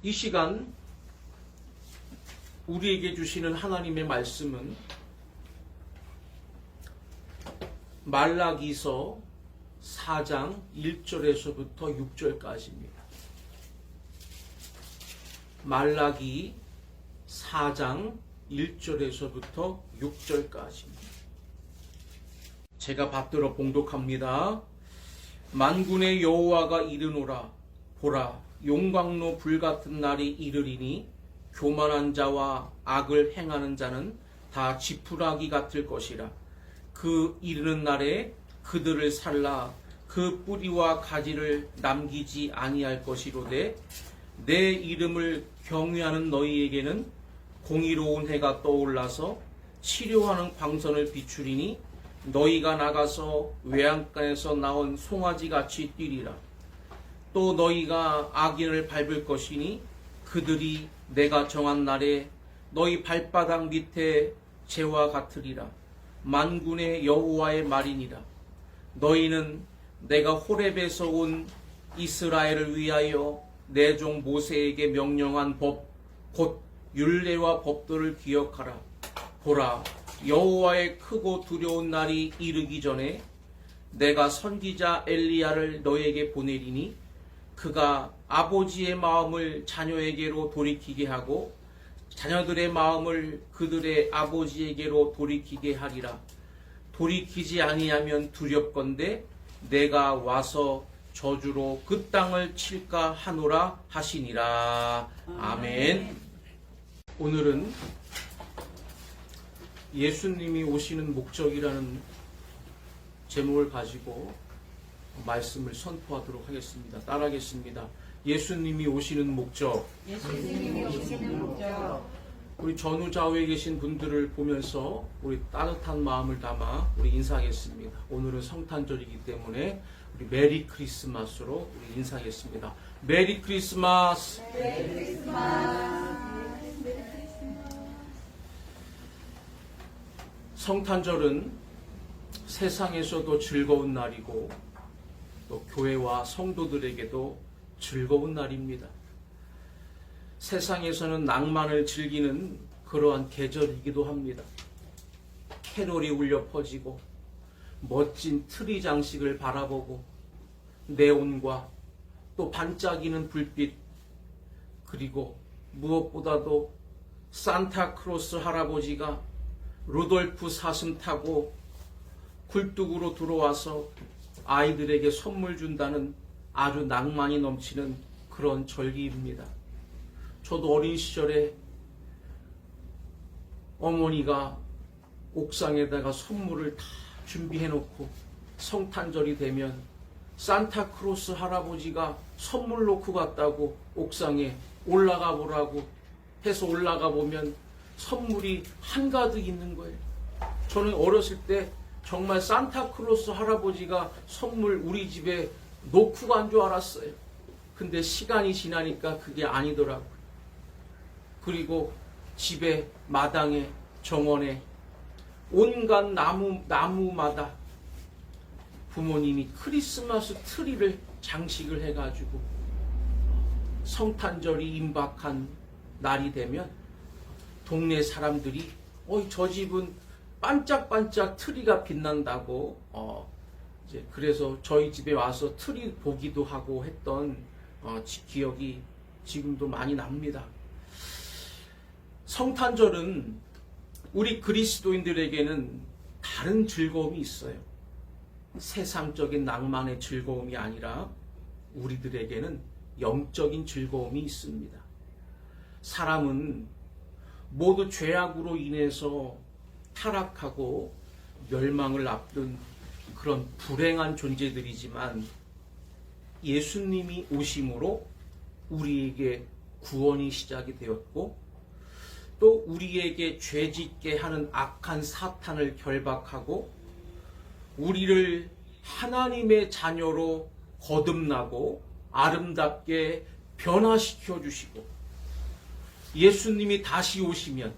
이 시간 우리에게 주시는 하나님의 말씀은 말라기서 4장 1절에서부터 6절까지입니다. 말라기 4장 1절에서부터 6절까지입니다. 제가 받들어 봉독합니다. 만군의 여호와가 이르노라. 보라, 용광로 불같은 날이 이르리니 교만한 자와 악을 행하는 자는 다 지푸라기 같을 것이라. 그 이르는 날에 그들을 살라 그 뿌리와 가지를 남기지 아니할 것이로되 내 이름을 경외하는 너희에게는 공의로운 해가 떠올라서 치료하는 광선을 비추리니 너희가 나가서 외양간에서 나온 송아지같이 뛰리라. 또 너희가 악인을 밟을 것이니 그들이 내가 정한 날에 너희 발바닥 밑에 재와 같으리라. 만군의 여호와의 말이니라. 너희는 내가 호렙에서 온 이스라엘을 위하여 내 종 모세에게 명령한 법 곧 율례와 법도를 기억하라. 보라, 여호와의 크고 두려운 날이 이르기 전에 내가 선지자 엘리야를 너에게 보내리니 그가 아버지의 마음을 자녀에게로 돌이키게 하고 자녀들의 마음을 그들의 아버지에게로 돌이키게 하리라. 돌이키지 아니하면 두렵건대 내가 와서 저주로 그 땅을 칠까 하노라 하시니라. 아멘. 오늘은 예수님이 오시는 목적이라는 제목을 가지고 말씀을 선포하도록 하겠습니다. 따라하겠습니다. 예수님이 오시는 목적. 예수님이 오시는 목적. 우리 전후좌우에 계신 분들을 보면서 우리 따뜻한 마음을 담아 우리 인사하겠습니다. 오늘은 성탄절이기 때문에 우리 메리 크리스마스로 우리 인사하겠습니다. 메리 크리스마스. 메리 크리스마스. 성탄절은 세상에서도 즐거운 날이고 또 교회와 성도들에게도 즐거운 날입니다. 세상에서는 낭만을 즐기는 그러한 계절이기도 합니다. 캐롤이 울려 퍼지고 멋진 트리 장식을 바라보고 네온과 또 반짝이는 불빛, 그리고 무엇보다도 산타크로스 할아버지가 루돌프 사슴 타고 굴뚝으로 들어와서 아이들에게 선물 준다는 아주 낭만이 넘치는 그런 절기입니다. 저도 어린 시절에 어머니가 옥상에다가 선물을 다 준비해 놓고 성탄절이 되면 산타크로스 할아버지가 선물 놓고 갔다고 옥상에 올라가 보라고 해서 올라가 보면 선물이 한가득 있는 거예요. 저는 어렸을 때 정말 산타크로스 할아버지가 선물 우리 집에 놓고 간 줄 알았어요. 근데 시간이 지나니까 그게 아니더라고요. 그리고 집에 마당에 정원에 온갖 나무마다 부모님이 크리스마스 트리를 장식을 해가지고 성탄절이 임박한 날이 되면 동네 사람들이 저 집은 반짝반짝 트리가 빛난다고 이제 그래서 저희 집에 와서 트리 보기도 하고 했던 기억이 지금도 많이 납니다. 성탄절은 우리 그리스도인들에게는 다른 즐거움이 있어요. 세상적인 낭만의 즐거움이 아니라 우리들에게는 영적인 즐거움이 있습니다. 사람은 모두 죄악으로 인해서 타락하고 멸망을 앞둔 그런 불행한 존재들이지만 예수님이 오심으로 우리에게 구원이 시작이 되었고 또 우리에게 죄짓게 하는 악한 사탄을 결박하고 우리를 하나님의 자녀로 거듭나고 아름답게 변화시켜 주시고 예수님이 다시 오시면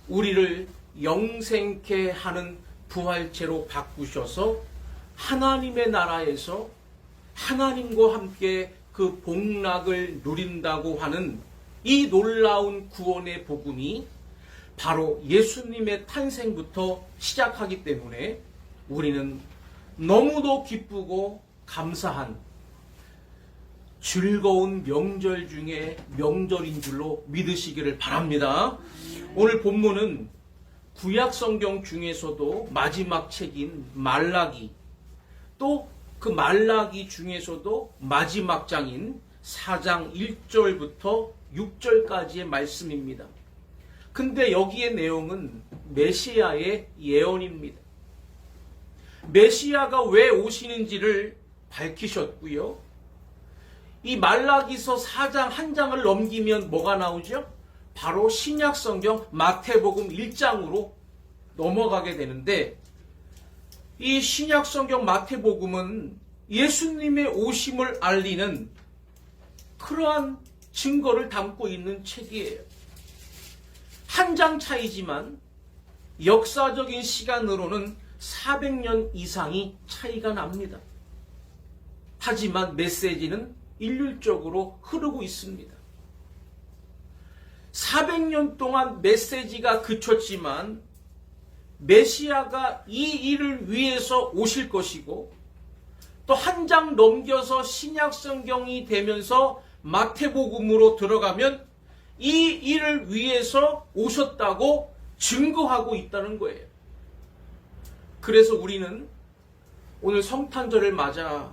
우리를 영생케 하는 부활체로 바꾸셔서 하나님의 나라에서 하나님과 함께 그 복락을 누린다고 하는 이 놀라운 구원의 복음이 바로 예수님의 탄생부터 시작하기 때문에 우리는 너무도 기쁘고 감사한 즐거운 명절 중에 명절인 줄로 믿으시기를 바랍니다. 오늘 본문은 구약 성경 중에서도 마지막 책인 말라기, 또 그 말라기 중에서도 마지막 장인 4장 1절부터 6절까지의 말씀입니다. 근데 여기의 내용은 메시아의 예언입니다. 메시아가 왜 오시는지를 밝히셨고요. 이 말라기서 4장 한 장을 넘기면 뭐가 나오죠? 바로 신약 성경 마태복음 1장으로 넘어가게 되는데, 이 신약 성경 마태복음은 예수님의 오심을 알리는 그러한 증거를 담고 있는 책이에요. 한 장 차이지만 역사적인 시간으로는 400년 이상이 차이가 납니다. 하지만 메시지는 일률적으로 흐르고 있습니다. 400년 동안 메시지가 그쳤지만 메시아가 이 일을 위해서 오실 것이고, 또 한 장 넘겨서 신약 성경이 되면서 마태복음으로 들어가면 이 일을 위해서 오셨다고 증거하고 있다는 거예요. 그래서 우리는 오늘 성탄절을 맞아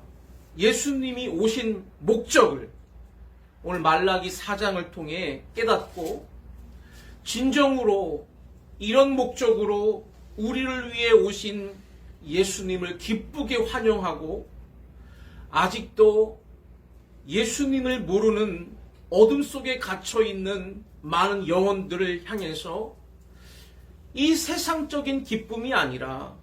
예수님이 오신 목적을 오늘 말라기 4장을 통해 깨닫고, 진정으로 이런 목적으로 우리를 위해 오신 예수님을 기쁘게 환영하고, 아직도 예수님을 모르는 어둠 속에 갇혀있는 많은 영혼들을 향해서 이 세상적인 기쁨이 아니라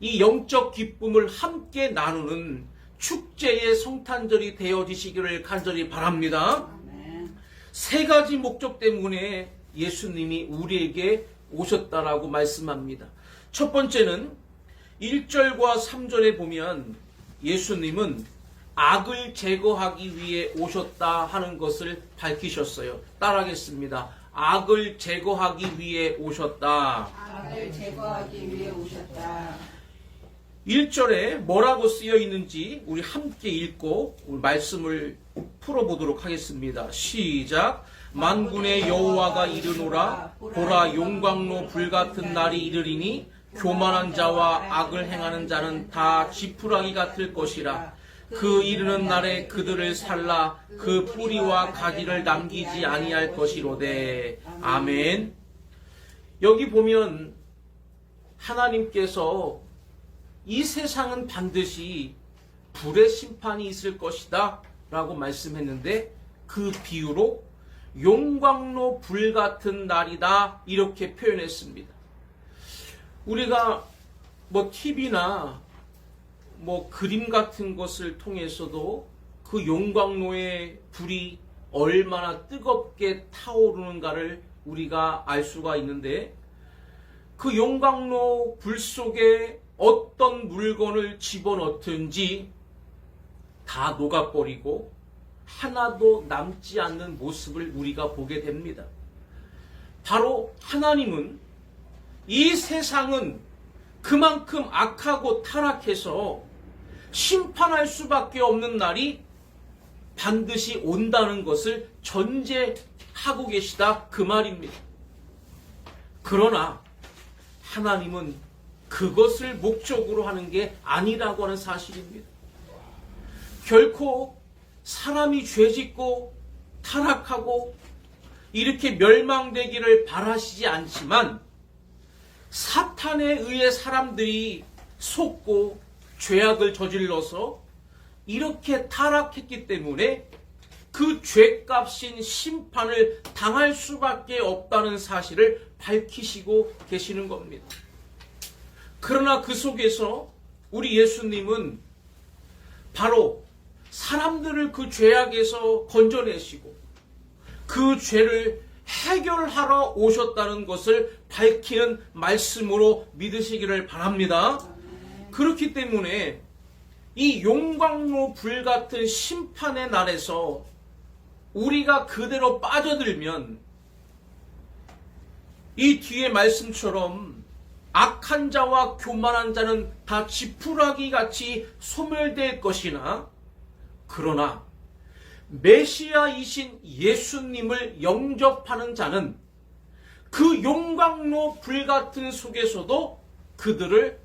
이 영적 기쁨을 함께 나누는 축제의 성탄절이 되어지시기를 간절히 바랍니다. 세 가지 목적 때문에 예수님이 우리에게 오셨다라고 말씀합니다. 첫 번째는 1절과 3절에 보면 예수님은 악을 제거하기 위해 오셨다 하는 것을 밝히셨어요. 따라하겠습니다. 악을 제거하기 위해 오셨다. 악을 제거하기 위해 오셨다. 1절에 뭐라고 쓰여 있는지 우리 함께 읽고 우리 말씀을 풀어보도록 하겠습니다. 시작. 만군의 여호와가 이르노라. 보라, 용광로 불같은 날이 이르리니 교만한 자와 악을 행하는 자는 다 지푸라기 같을 것이라. 그 이르는 날에 그들을 살라 그 뿌리와 가지를 남기지 아니할 것이로되. 아멘. 여기 보면 하나님께서 이 세상은 반드시 불의 심판이 있을 것이다 라고 말씀했는데, 그 비유로 용광로 불 같은 날이다 이렇게 표현했습니다. 우리가 TV나 그림 같은 것을 통해서도 그 용광로의 불이 얼마나 뜨겁게 타오르는가를 우리가 알 수가 있는데, 그 용광로 불 속에 어떤 물건을 집어넣든지 다 녹아버리고 하나도 남지 않는 모습을 우리가 보게 됩니다. 바로 하나님은 이 세상은 그만큼 악하고 타락해서 심판할 수밖에 없는 날이 반드시 온다는 것을 전제하고 계시다 그 말입니다. 그러나 하나님은 그것을 목적으로 하는 게 아니라고 하는 사실입니다. 결코 사람이 죄짓고 타락하고 이렇게 멸망되기를 바라시지 않지만, 사탄에 의해 사람들이 속고 죄악을 저질러서 이렇게 타락했기 때문에 그 죄값인 심판을 당할 수밖에 없다는 사실을 밝히시고 계시는 겁니다. 그러나 그 속에서 우리 예수님은 바로 사람들을 그 죄악에서 건져내시고 그 죄를 해결하러 오셨다는 것을 밝히는 말씀으로 믿으시기를 바랍니다. 그렇기 때문에 이 용광로 불 같은 심판의 날에서 우리가 그대로 빠져들면 이 뒤에 말씀처럼 악한 자와 교만한 자는 다 지푸라기 같이 소멸될 것이나, 그러나 메시아이신 예수님을 영접하는 자는 그 용광로 불같은 속에서도 그들을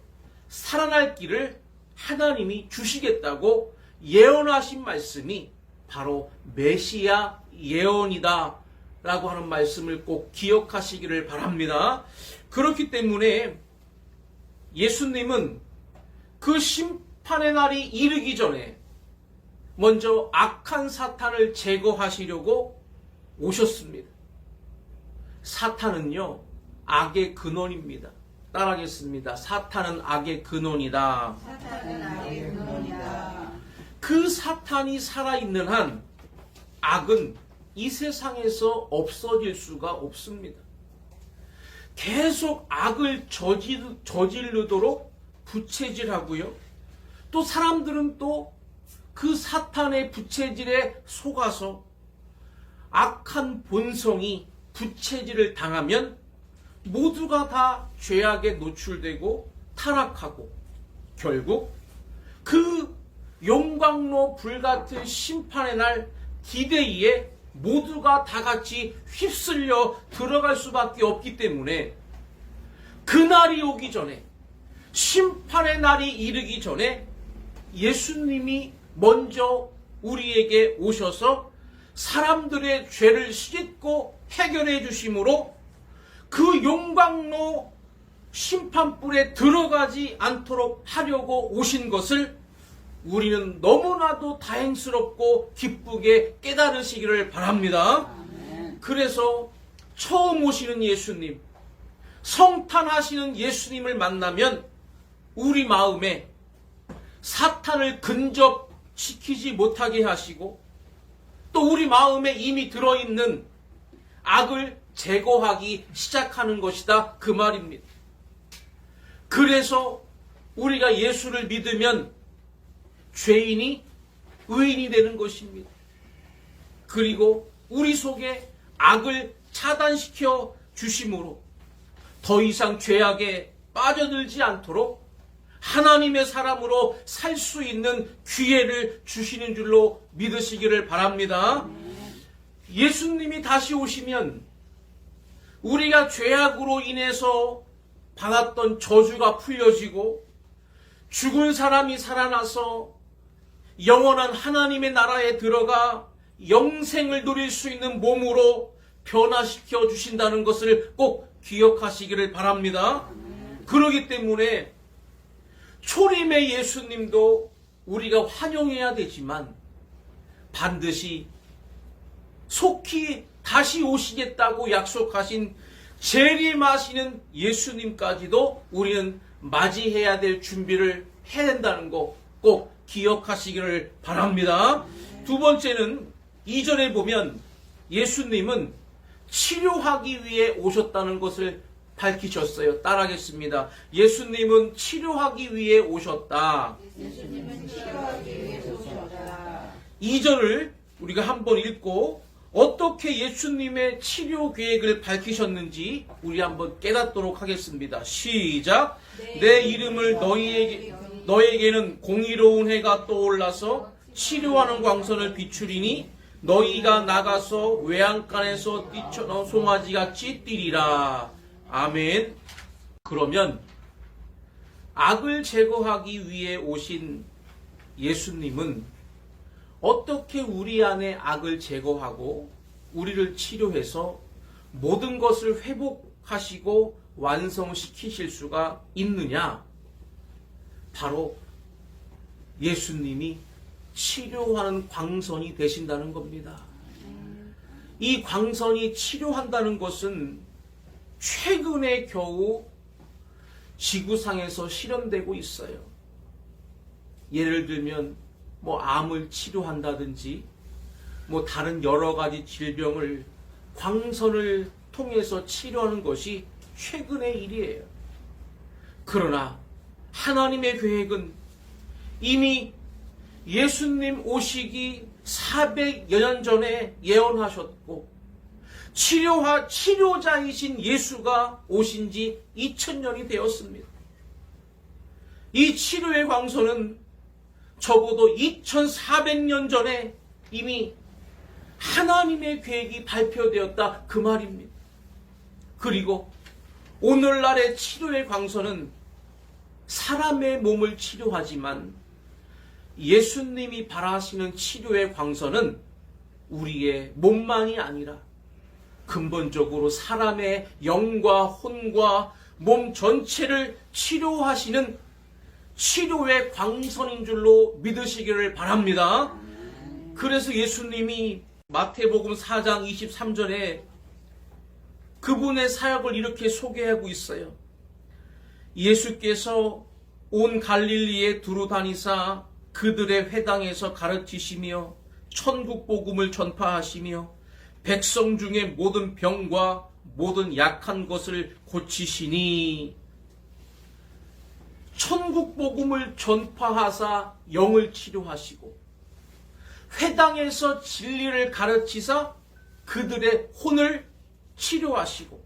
살아날 길을 하나님이 주시겠다고 예언하신 말씀이 바로 메시아 예언이다 라고 하는 말씀을 꼭 기억하시기를 바랍니다. 그렇기 때문에 예수님은 그 심판의 날이 이르기 전에 먼저 악한 사탄을 제거하시려고 오셨습니다. 사탄은요, 악의 근원입니다. 따라하겠습니다. 사탄은 악의 근원이다. 사탄은 악의 근원이다. 그 사탄이 살아있는 한 악은 이 세상에서 없어질 수가 없습니다. 계속 악을 저지르도록 부채질하고요. 또 사람들은 또 그 사탄의 부채질에 속아서 악한 본성이 부채질을 당하면 모두가 다 죄악에 노출되고 타락하고 결국 그 용광로 불같은 심판의 날 디데이에 모두가 다 같이 휩쓸려 들어갈 수밖에 없기 때문에 그날이 오기 전에, 심판의 날이 이르기 전에 예수님이 먼저 우리에게 오셔서 사람들의 죄를 씻고 해결해 주심으로 그 용광로 심판불에 들어가지 않도록 하려고 오신 것을 우리는 너무나도 다행스럽고 기쁘게 깨달으시기를 바랍니다. 그래서 처음 오시는 예수님, 성탄하시는 예수님을 만나면 우리 마음에 사탄을 근접시키지 못하게 하시고 또 우리 마음에 이미 들어있는 악을 제거하기 시작하는 것이다, 그 말입니다. 그래서 우리가 예수를 믿으면 죄인이 의인이 되는 것입니다. 그리고 우리 속에 악을 차단시켜 주심으로 더 이상 죄악에 빠져들지 않도록 하나님의 사람으로 살 수 있는 기회를 주시는 줄로 믿으시기를 바랍니다. 예수님이 다시 오시면 우리가 죄악으로 인해서 받았던 저주가 풀려지고 죽은 사람이 살아나서 영원한 하나님의 나라에 들어가 영생을 누릴 수 있는 몸으로 변화시켜 주신다는 것을 꼭 기억하시기를 바랍니다. 그러기 때문에 초림의 예수님도 우리가 환영해야 되지만 반드시 속히 다시 오시겠다고 약속하신 재림하시는 예수님까지도 우리는 맞이해야 될 준비를 해야 된다는 거 꼭 기억하시기를 바랍니다. 두 번째는 이전에 보면 예수님은 치료하기 위해 오셨다는 것을 밝히셨어요. 따라하겠습니다. 예수님은 치료하기 위해 오셨다. 예수님은 치료하기 위해서 오셨다. 2절을 우리가 한번 읽고 어떻게 예수님의 치료 계획을 밝히셨는지 우리 한번 깨닫도록 하겠습니다. 시작. 내 이름을 너에게는 공의로운 해가 떠올라서 치료하는 광선을 비추리니 너희가 나가서 외양간에서 뛰쳐나온 송아지같이 뛰리라. 아멘. 그러면 악을 제거하기 위해 오신 예수님은 어떻게 우리 안에 악을 제거하고 우리를 치료해서 모든 것을 회복하시고 완성시키실 수가 있느냐? 바로 예수님이 치료하는 광선이 되신다는 겁니다. 이 광선이 치료한다는 것은 최근에 겨우 지구상에서 실현되고 있어요. 예를 들면 암을 치료한다든지 다른 여러 가지 질병을 광선을 통해서 치료하는 것이 최근의 일이에요. 그러나 하나님의 계획은 이미 예수님 오시기 400여 년 전에 예언하셨고 치료자이신 예수가 오신 지 2000년이 되었습니다. 이 치료의 광선은 적어도 2400년 전에 이미 하나님의 계획이 발표되었다 그 말입니다. 그리고 오늘날의 치료의 광선은 사람의 몸을 치료하지만 예수님이 바라시는 치료의 광선은 우리의 몸만이 아니라 근본적으로 사람의 영과 혼과 몸 전체를 치료하시는 치료의 광선인 줄로 믿으시기를 바랍니다. 그래서 예수님이 마태복음 4장 23절에 그분의 사역을 이렇게 소개하고 있어요. 예수께서 온 갈릴리에 두루 다니사 그들의 회당에서 가르치시며 천국 복음을 전파하시며 백성 중에 모든 병과 모든 약한 것을 고치시니 천국 복음을 전파하사 영을 치료하시고 회당에서 진리를 가르치사 그들의 혼을 치료하시고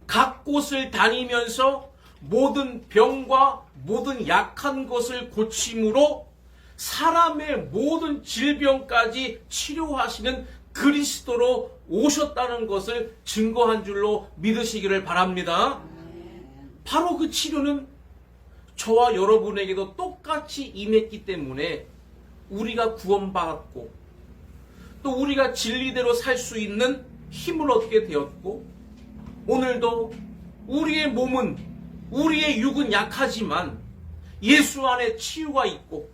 각 곳을 다니면서 모든 병과 모든 약한 것을 고침으로 사람의 모든 질병까지 치료하시는 그리스도로 오셨다는 것을 증거한 줄로 믿으시기를 바랍니다. 바로 그 치료는 저와 여러분에게도 똑같이 임했기 때문에 우리가 구원받았고 또 우리가 진리대로 살 수 있는 힘을 얻게 되었고 오늘도 우리의 몸은 우리의 육은 약하지만 예수 안에 치유가 있고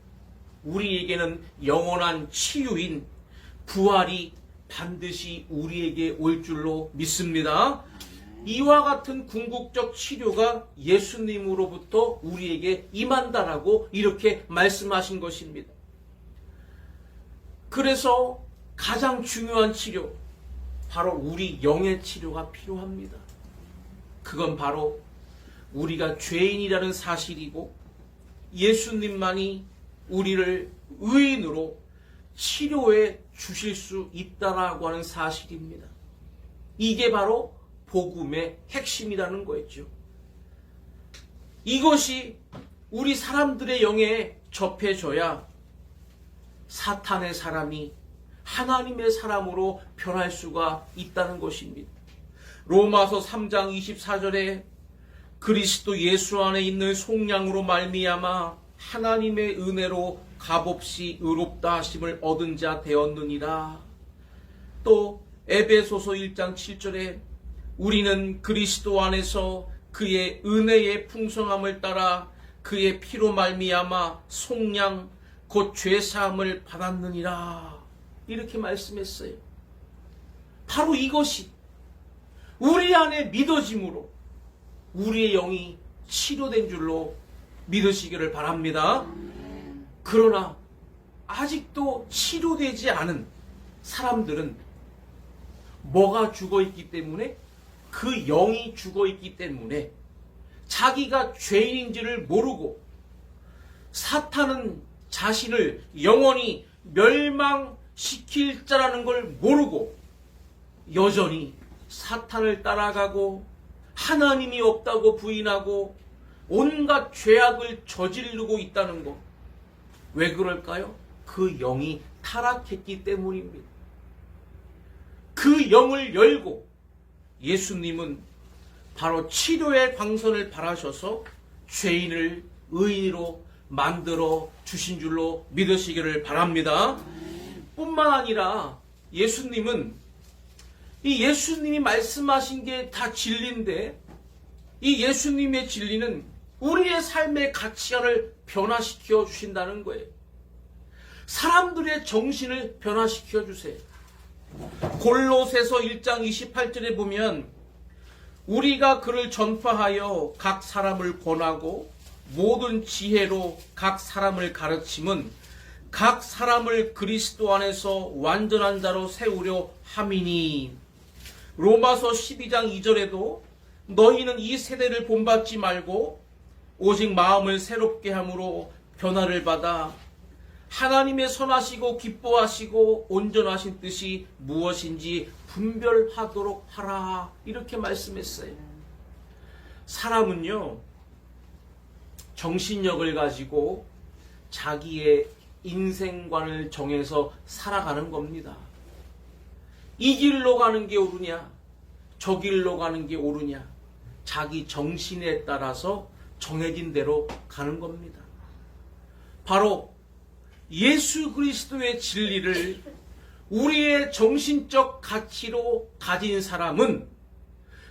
우리에게는 영원한 치유인 부활이 반드시 우리에게 올 줄로 믿습니다. 이와 같은 궁극적 치료가 예수님으로부터 우리에게 임한다라고 이렇게 말씀하신 것입니다. 그래서 가장 중요한 치료, 바로 우리 영의 치료가 필요합니다. 그건 바로 우리가 죄인이라는 사실이고 예수님만이 우리를 의인으로 치료해 주실 수 있다라고 하는 사실입니다. 이게 바로 복음의 핵심이라는 거였죠. 이것이 우리 사람들의 영에 접해져야 사탄의 사람이 하나님의 사람으로 변할 수가 있다는 것입니다. 로마서 3장 24절에 그리스도 예수 안에 있는 속량으로 말미암아 하나님의 은혜로 값없이 의롭다 하심을 얻은 자 되었느니라. 또 에베소서 1장 7절에 우리는 그리스도 안에서 그의 은혜의 풍성함을 따라 그의 피로 말미암아 속량 곧 죄사함을 받았느니라. 이렇게 말씀했어요. 바로 이것이 우리 안에 믿어짐으로 우리의 영이 치료된 줄로 믿으시기를 바랍니다. 그러나 아직도 치료되지 않은 사람들은 뭐가 죽어있기 때문에 그 영이 죽어있기 때문에 자기가 죄인인지를 모르고 사탄은 자신을 영원히 멸망시킬 자라는 걸 모르고 여전히 사탄을 따라가고 하나님이 없다고 부인하고 온갖 죄악을 저지르고 있다는 것. 왜 그럴까요? 그 영이 타락했기 때문입니다. 그 영을 열고 예수님은 바로 치료의 광선을 바라셔서 죄인을 의인으로 만들어 주신 줄로 믿으시기를 바랍니다. 뿐만 아니라 예수님은 이 예수님이 말씀하신 게 다 진리인데 이 예수님의 진리는 우리의 삶의 가치관을 변화시켜 주신다는 거예요. 사람들의 정신을 변화시켜 주세요. 골로새서 1장 28절에 보면 우리가 그를 전파하여 각 사람을 권하고 모든 지혜로 각 사람을 가르침은 각 사람을 그리스도 안에서 완전한 자로 세우려 함이니. 로마서 12장 2절에도 너희는 이 세대를 본받지 말고 오직 마음을 새롭게 함으로 변화를 받아 하나님의 선하시고 기뻐하시고 온전하신 뜻이 무엇인지 분별하도록 하라. 이렇게 말씀했어요. 사람은요, 정신력을 가지고 자기의 인생관을 정해서 살아가는 겁니다. 이 길로 가는 게 옳으냐, 저 길로 가는 게 옳으냐, 자기 정신에 따라서 정해진 대로 가는 겁니다. 바로 예수 그리스도의 진리를 우리의 정신적 가치로 가진 사람은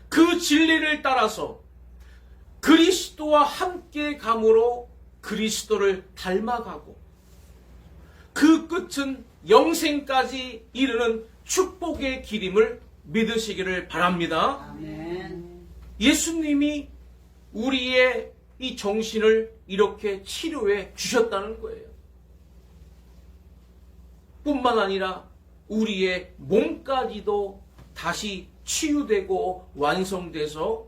그 진리를 따라서 그리스도와 함께 감으로 그리스도를 닮아가고 그 끝은 영생까지 이르는 축복의 길임을 믿으시기를 바랍니다. 아멘. 예수님이 우리의 이 정신을 이렇게 치료해 주셨다는 거예요. 뿐만 아니라 우리의 몸까지도 다시 치유되고 완성돼서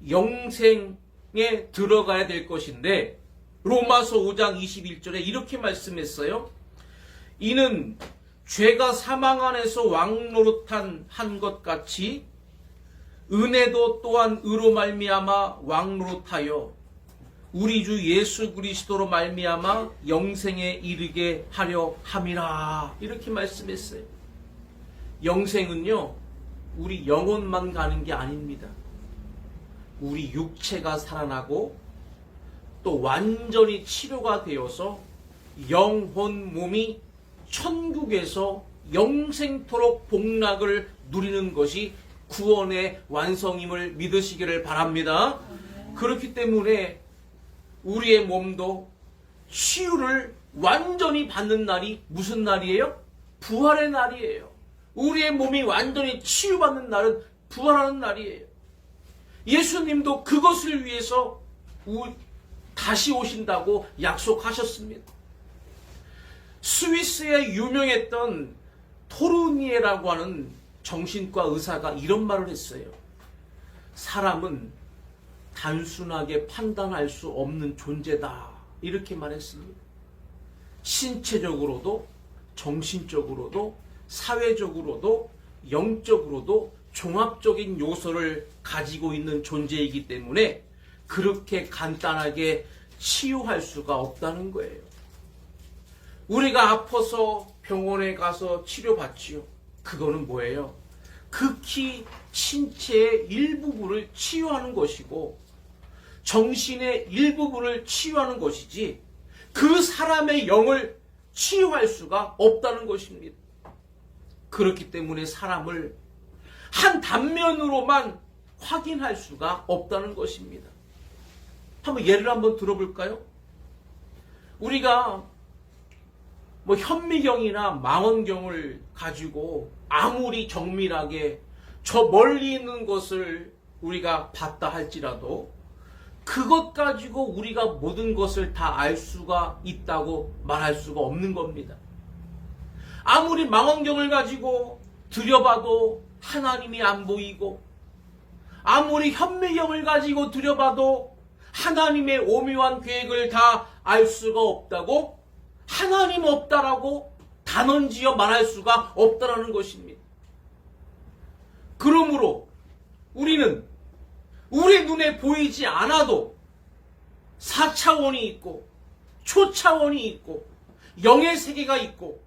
영생에 들어가야 될 것인데, 로마서 5장 21절에 이렇게 말씀했어요. 이는 죄가 사망 안에서 왕노릇한 한 것 같이 은혜도 또한 의로 말미암아 왕노릇하여 우리 주 예수 그리스도로 말미암아 영생에 이르게 하려 함이라. 이렇게 말씀했어요. 영생은요, 우리 영혼만 가는 게 아닙니다. 우리 육체가 살아나고 또 완전히 치료가 되어서 영혼 몸이 천국에서 영생토록 복락을 누리는 것이 구원의 완성임을 믿으시기를 바랍니다. 그렇기 때문에 우리의 몸도 치유를 완전히 받는 날이 무슨 날이에요? 부활의 날이에요. 우리의 몸이 완전히 치유받는 날은 부활하는 날이에요. 예수님도 그것을 위해서 다시 오신다고 약속하셨습니다. 스위스에 유명했던 토르니에라고 하는 정신과 의사가 이런 말을 했어요. 사람은 단순하게 판단할 수 없는 존재다. 이렇게 말했습니다. 신체적으로도 정신적으로도 사회적으로도 영적으로도 종합적인 요소를 가지고 있는 존재이기 때문에 그렇게 간단하게 치유할 수가 없다는 거예요. 우리가 아파서 병원에 가서 치료받지요. 그거는 뭐예요? 극히 신체의 일부분을 치유하는 것이고 정신의 일부분을 치유하는 것이지 그 사람의 영을 치유할 수가 없다는 것입니다. 그렇기 때문에 사람을 한 단면으로만 확인할 수가 없다는 것입니다. 한번 예를 한번 들어볼까요? 우리가 현미경이나 망원경을 가지고 아무리 정밀하게 저 멀리 있는 것을 우리가 봤다 할지라도 그것 가지고 우리가 모든 것을 다 알 수가 있다고 말할 수가 없는 겁니다. 아무리 망원경을 가지고 들여봐도 하나님이 안 보이고 아무리 현미경을 가지고 들여봐도 하나님의 오묘한 계획을 다 알 수가 없다고 하나님 없다라고 단언지어 말할 수가 없다라는 것입니다. 그러므로 우리는 우리 눈에 보이지 않아도 4차원이 있고 초차원이 있고 영의 세계가 있고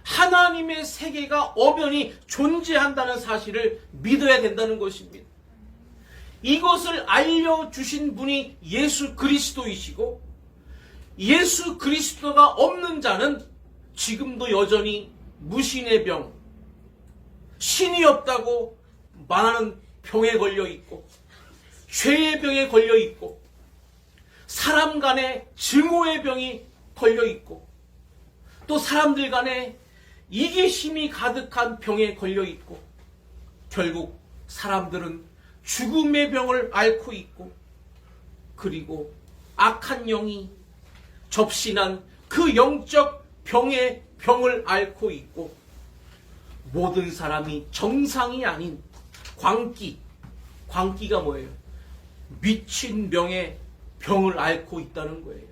하나님의 세계가 엄연히 존재한다는 사실을 믿어야 된다는 것입니다. 이것을 알려주신 분이 예수 그리스도이시고 예수 그리스도가 없는 자는 지금도 여전히 무신의 병, 신이 없다고 말하는 병에 걸려 있고 죄의 병에 걸려 있고 사람 간의 증오의 병이 걸려 있고 또 사람들 간에 이기심이 가득한 병에 걸려 있고 결국 사람들은 죽음의 병을 앓고 있고 그리고 악한 영이 접신한 그 영적 병의 병을 앓고 있고 모든 사람이 정상이 아닌 광기가 뭐예요? 미친 병의 병을 앓고 있다는 거예요.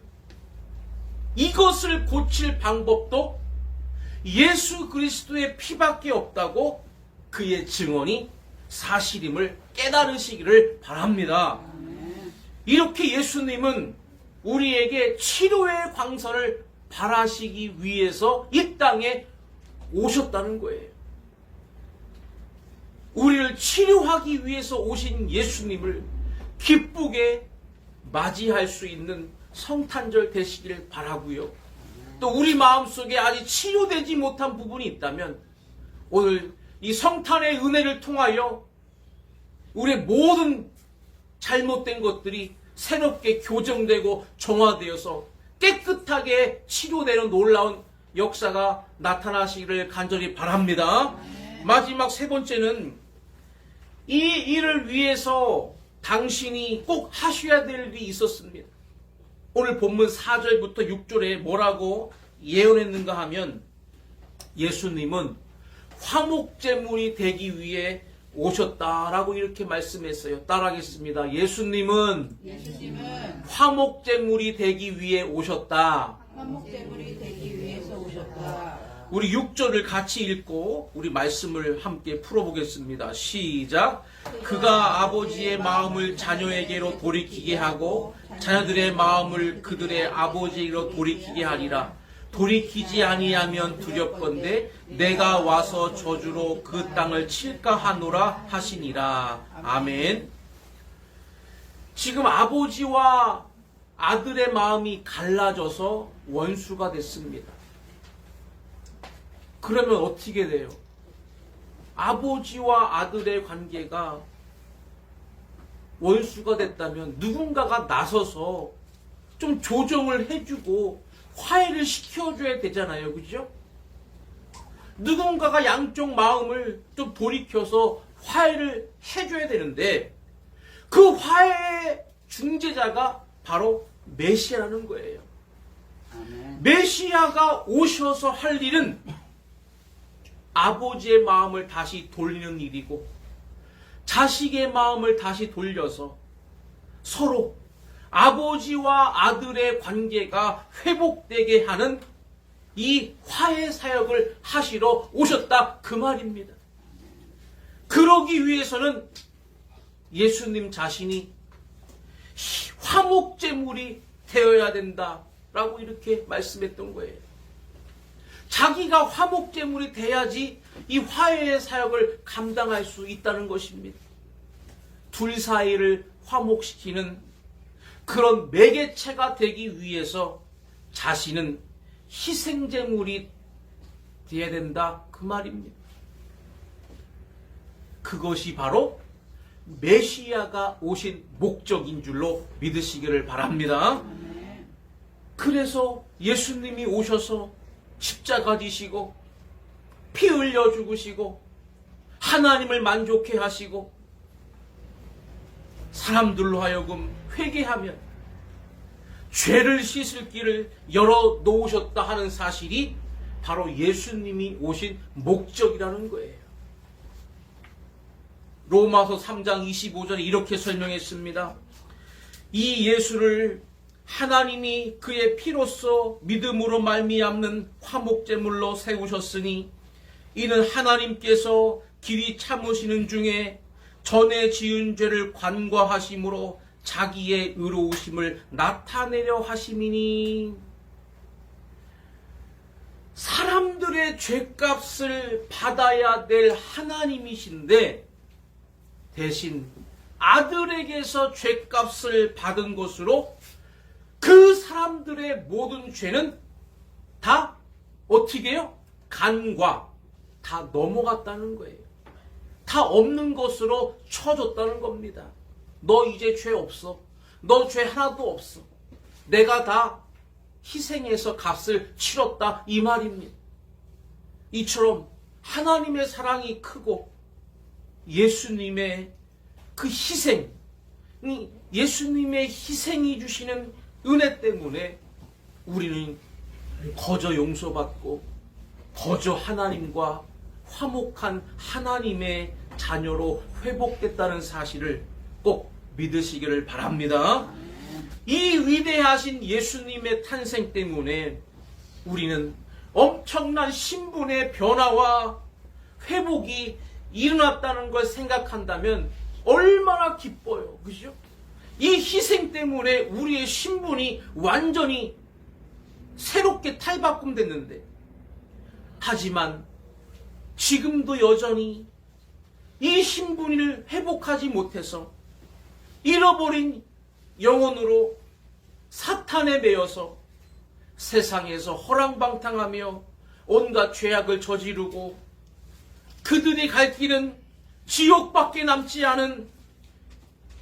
이것을 고칠 방법도 예수 그리스도의 피밖에 없다고 그의 증언이 사실임을 깨달으시기를 바랍니다. 이렇게 예수님은 우리에게 치료의 광선을 발하시기 위해서 이 땅에 오셨다는 거예요. 우리를 치료하기 위해서 오신 예수님을 기쁘게 맞이할 수 있는 성탄절 되시기를 바라고요. 또 우리 마음속에 아직 치료되지 못한 부분이 있다면 오늘 이 성탄의 은혜를 통하여 우리의 모든 잘못된 것들이 새롭게 교정되고 정화되어서 깨끗하게 치료되는 놀라운 역사가 나타나시기를 간절히 바랍니다. 마지막 세 번째는 이 일을 위해서 당신이 꼭 하셔야 될 일이 있었습니다. 오늘 본문 4절부터 6절에 뭐라고 예언했는가 하면 예수님은 화목제물이 되기 위해 오셨다라고 이렇게 말씀했어요. 따라하겠습니다. 예수님은 화목제물이 되기 위해 오셨다. 화목제물이 되기 위해서 오셨다. 우리 6절을 같이 읽고 우리 말씀을 함께 풀어보겠습니다. 시작. 그가 아버지의 마음을 자녀에게로 돌이키게 하고 자녀들의 마음을 그들의 아버지에게로 돌이키게 하리라. 돌이키지 아니하면 두렵건대 내가 와서 저주로 그 땅을 칠까 하노라 하시니라. 아멘. 지금 아버지와 아들의 마음이 갈라져서 원수가 됐습니다. 그러면 어떻게 돼요? 아버지와 아들의 관계가 원수가 됐다면 누군가가 나서서 좀 조정을 해주고 화해를 시켜줘야 되잖아요. 그죠? 누군가가 양쪽 마음을 좀 돌이켜서 화해를 해줘야 되는데 그 화해의 중재자가 바로 메시아라는 거예요. 메시아가 오셔서 할 일은 아버지의 마음을 다시 돌리는 일이고 자식의 마음을 다시 돌려서 서로 아버지와 아들의 관계가 회복되게 하는 이 화해 사역을 하시러 오셨다 그 말입니다. 그러기 위해서는 예수님 자신이 화목제물이 되어야 된다라고 이렇게 말씀했던 거예요. 자기가 화목제물이 돼야지 이 화해의 사역을 감당할 수 있다는 것입니다. 둘 사이를 화목시키는 그런 매개체가 되기 위해서 자신은 희생제물이 되어야 된다 그 말입니다. 그것이 바로 메시아가 오신 목적인 줄로 믿으시기를 바랍니다. 그래서 예수님이 오셔서 십자가 지시고 피 흘려 죽으시고 하나님을 만족해 하시고 사람들로 하여금 회개하면 죄를 씻을 길을 열어 놓으셨다 하는 사실이 바로 예수님이 오신 목적이라는 거예요. 로마서 3장 25절에 이렇게 설명했습니다. 이 예수를 하나님이 그의 피로써 믿음으로 말미암는 화목제물로 세우셨으니 이는 하나님께서 길이 참으시는 중에 전에 지은 죄를 관과하심으로 자기의 의로우심을 나타내려 하심이니 사람들의 죄값을 받아야 될 하나님이신데 대신 아들에게서 죄값을 받은 것으로 그 사람들의 모든 죄는 다 어떻게 해요? 간과 다 넘어갔다는 거예요. 다 없는 것으로 쳐줬다는 겁니다. 너 이제 죄 없어. 너 죄 하나도 없어. 내가 다 희생해서 값을 치렀다 이 말입니다. 이처럼 하나님의 사랑이 크고 예수님의 그 희생, 예수님의 희생이 주시는 은혜 때문에 우리는 거저 용서받고 거저 하나님과 화목한 하나님의 자녀로 회복됐다는 사실을 꼭 믿으시기를 바랍니다. 이 위대하신 예수님의 탄생 때문에 우리는 엄청난 신분의 변화와 회복이 일어났다는 걸 생각한다면 얼마나 기뻐요. 그죠? 이 희생 때문에 우리의 신분이 완전히 새롭게 탈바꿈됐는데, 하지만 지금도 여전히 이 신분을 회복하지 못해서 잃어버린 영혼으로 사탄에 매여서 세상에서 허랑방탕하며 온갖 죄악을 저지르고 그들이 갈 길은 지옥밖에 남지 않은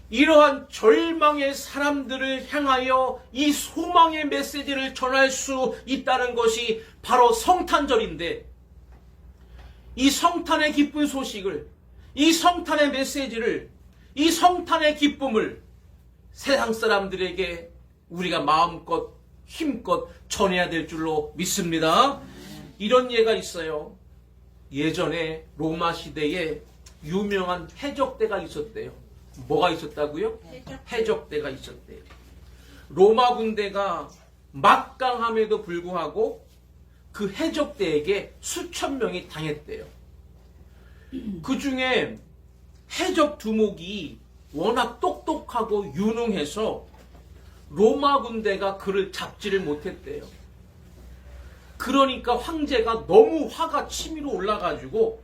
이러한 절망의 사람들을 향하여 이 소망의 메시지를 전할 수 있다는 것이 바로 성탄절인데, 이 성탄의 기쁜 소식을, 이 성탄의 메시지를, 이 성탄의 기쁨을 세상 사람들에게 우리가 마음껏 힘껏 전해야 될 줄로 믿습니다. 이런 예가 있어요. 예전에 로마 시대에 유명한 해적대가 있었대요. 뭐가 있었다고요? 해적대가 있었대요. 로마 군대가 막강함에도 불구하고 그 해적대에게 수천 명이 당했대요. 그 중에 해적 두목이 워낙 똑똑하고 유능해서 로마 군대가 그를 잡지를 못했대요. 그러니까 황제가 너무 화가 치밀어 올라가지고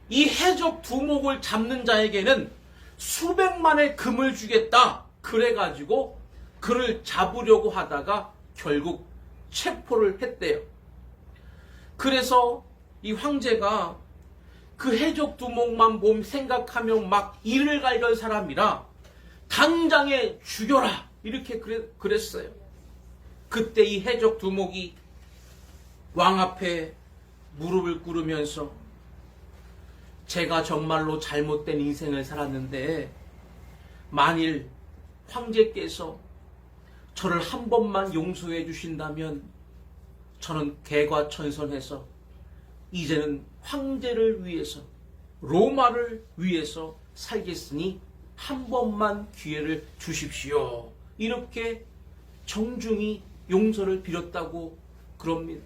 이 해적 두목을 잡는 자에게는 수백만의 금을 주겠다. 그래가지고 그를 잡으려고 하다가 결국 체포를 했대요. 그래서 이 황제가 그 해적 두목만 생각하며 막 이를 갈던 사람이라 당장에 죽여라 이렇게 그랬어요. 그때 이 해적 두목이 왕 앞에 무릎을 꿇으면서 제가 정말로 잘못된 인생을 살았는데 만일 황제께서 저를 한 번만 용서해 주신다면 저는 개과천선해서 이제는 황제를 위해서, 로마를 위해서 살겠으니 한 번만 기회를 주십시오. 이렇게 정중히 용서를 빌었다고 그럽니다.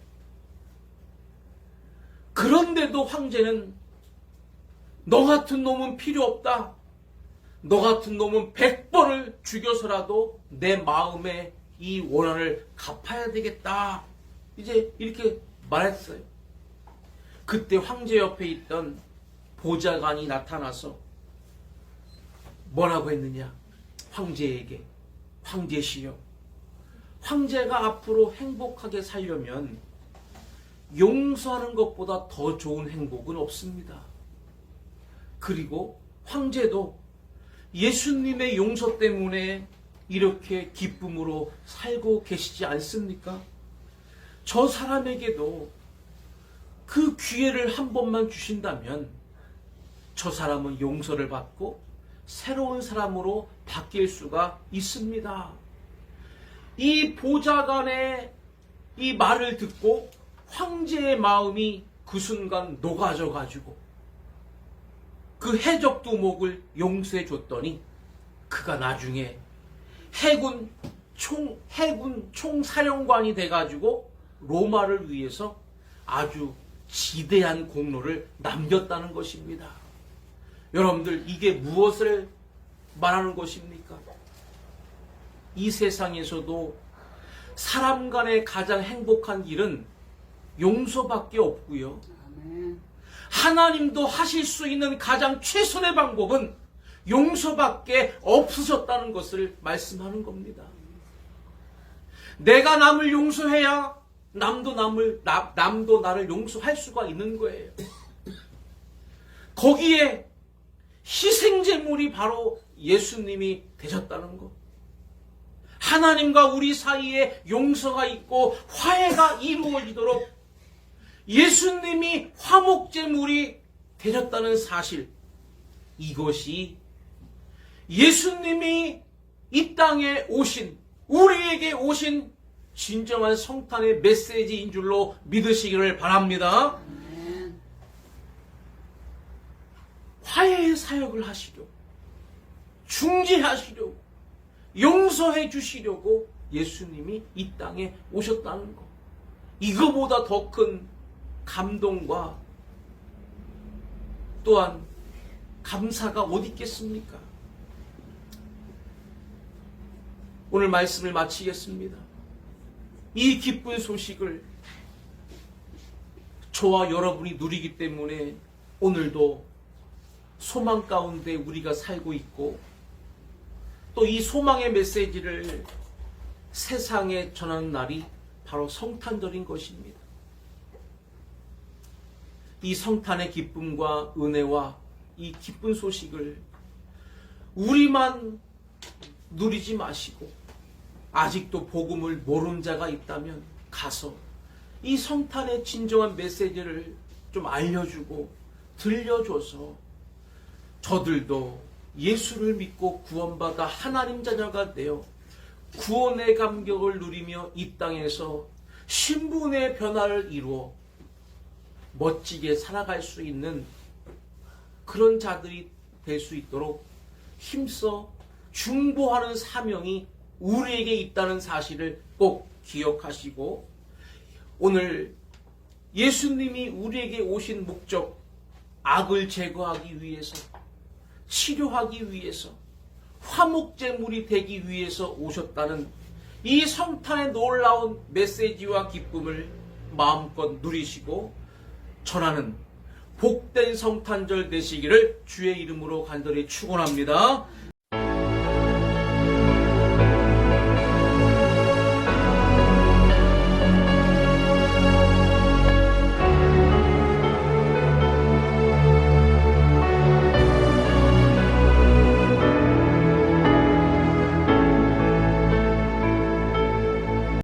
그런데도 황제는 너 같은 놈은 필요 없다. 너 같은 놈은 100번을 죽여서라도 내 마음의 이 원한을 갚아야 되겠다. 이제 이렇게 말했어요. 그때 황제 옆에 있던 보좌관이 나타나서 뭐라고 했느냐? 황제에게, 황제시여, 황제가 앞으로 행복하게 살려면 용서하는 것보다 더 좋은 행복은 없습니다. 그리고 황제도 예수님의 용서 때문에 이렇게 기쁨으로 살고 계시지 않습니까? 저 사람에게도 그 기회를 한 번만 주신다면 저 사람은 용서를 받고 새로운 사람으로 바뀔 수가 있습니다. 이 보좌관의 이 말을 듣고 황제의 마음이 그 순간 녹아져 가지고 그 해적 두목을 용서해 줬더니 그가 나중에 해군 총사령관이 돼 가지고 로마를 위해서 아주 지대한 공로를 남겼다는 것입니다. 여러분들, 이게 무엇을 말하는 것입니까? 이 세상에서도 사람 간의 가장 행복한 길은 용서밖에 없고요. 하나님도 하실 수 있는 가장 최선의 방법은 용서밖에 없으셨다는 것을 말씀하는 겁니다. 내가 남을 용서해야 남도 나를 용서할 수가 있는 거예요. 거기에 희생제물이 바로 예수님이 되셨다는 것. 하나님과 우리 사이에 용서가 있고 화해가 이루어지도록 예수님이 화목제물이 되셨다는 사실, 이것이 예수님이 이 땅에 오신, 우리에게 오신 진정한 성탄의 메시지인 줄로 믿으시기를 바랍니다. 화해의 사역을 하시려고, 중재하시려고, 용서해 주시려고 예수님이 이 땅에 오셨다는 것. 이거보다 더 큰 감동과 또한 감사가 어디 있겠습니까? 오늘 말씀을 마치겠습니다. 이 기쁜 소식을 저와 여러분이 누리기 때문에 오늘도 소망 가운데 우리가 살고 있고, 또 이 소망의 메시지를 세상에 전하는 날이 바로 성탄절인 것입니다. 이 성탄의 기쁨과 은혜와 이 기쁜 소식을 우리만 누리지 마시고, 아직도 복음을 모르는 자가 있다면 가서 이 성탄의 진정한 메시지를 좀 알려주고 들려줘서 저들도 예수를 믿고 구원받아 하나님 자녀가 되어 구원의 감격을 누리며 이 땅에서 신분의 변화를 이루어 멋지게 살아갈 수 있는 그런 자들이 될 수 있도록 힘써 중보하는 사명이 우리에게 있다는 사실을 꼭 기억하시고, 오늘 예수님이 우리에게 오신 목적, 악을 제거하기 위해서, 치료하기 위해서, 화목제물이 되기 위해서 오셨다는 이 성탄의 놀라운 메시지와 기쁨을 마음껏 누리시고 전하는 복된 성탄절 되시기를 주의 이름으로 간절히 축원합니다.